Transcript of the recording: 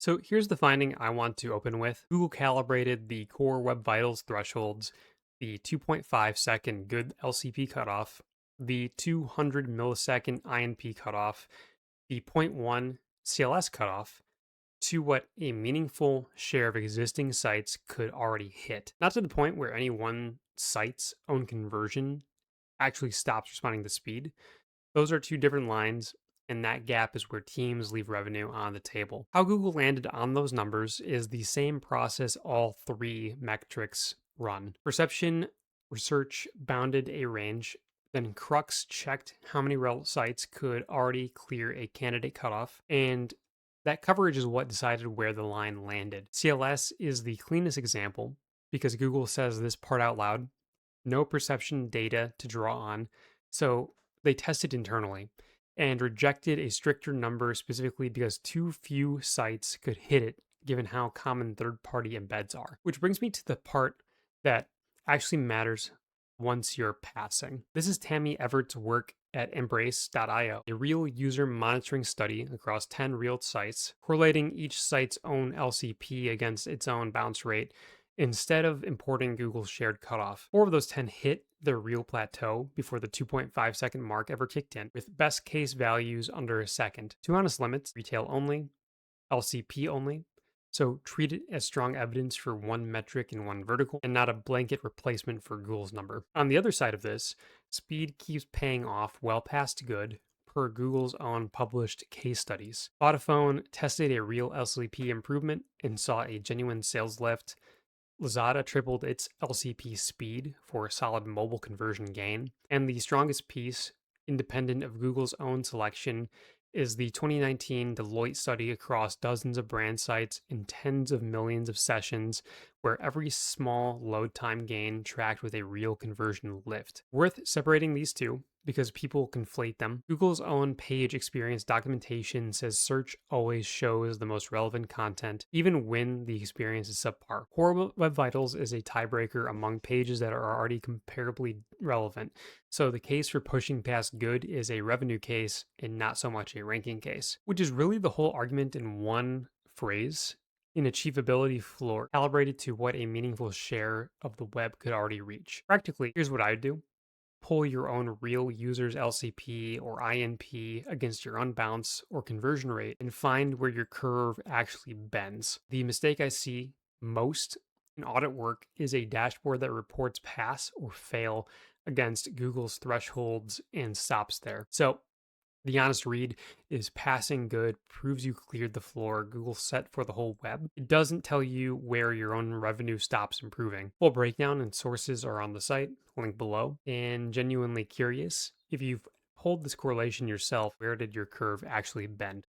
So here's the finding I want to open with. Google calibrated the core Web Vitals thresholds, the 2.5-second good LCP cutoff, the 200 millisecond INP cutoff, the zero point 0.1 CLS cutoff to what a meaningful share of existing sites could already hit. Not to the point where any one site's own conversion actually stops responding to speed. Those are two different lines, and that gap is where teams leave revenue on the table. How Google landed on those numbers is the same process all three metrics run. Perception research bounded a range, then CrUX checked how many sites could already clear a candidate cutoff, and that coverage is what decided where the line landed. CLS is the cleanest example because Google says this part out loud, no perception data to draw on. So they tested internally and rejected a stricter number specifically because too few sites could hit it given how common third party embeds are. Which brings me to the part that actually matters once you're passing. This is Tammy Everts' work at Embrace.io, a real user monitoring study across 10 real sites, correlating each site's own LCP against its own bounce rate instead of importing Google's shared cutoff. 4 of those 10 hit their real plateau before the 2.5-second mark ever kicked in, with best case values under a second. Two honest limits: retail only, LCP only. So treat it as strong evidence for one metric in one vertical and not a blanket replacement for Google's number. On the other side of this, speed keeps paying off well past good per Google's own published case studies. Vodafone tested a real LCP improvement and saw a genuine sales lift. Lazada tripled its LCP speed for a solid mobile conversion gain. And the strongest piece, independent of Google's own selection, is the 2019 Deloitte study across dozens of brand sites and tens of millions of sessions, where every small load time gain tracked with a real conversion lift. Worth separating these two because people conflate them. Google's own page experience documentation says search always shows the most relevant content, even when the experience is subpar. Core Web Vitals is a tiebreaker among pages that are already comparably relevant. So the case for pushing past good is a revenue case and not so much a ranking case, which is really the whole argument in one phrase. An achievability floor calibrated to what a meaningful share of the web could already reach. Practically, here's what I would do: pull your own real user's LCP or INP against your unbounce or conversion rate and find where your curve actually bends. The mistake I see most in audit work is a dashboard that reports pass or fail against Google's thresholds and stops there. So the honest read is passing good proves you cleared the floor Google set for the whole web. It doesn't tell you where your own revenue stops improving. Full breakdown and sources are on the site, link below. And genuinely curious, if you've pulled this correlation yourself, where did your curve actually bend?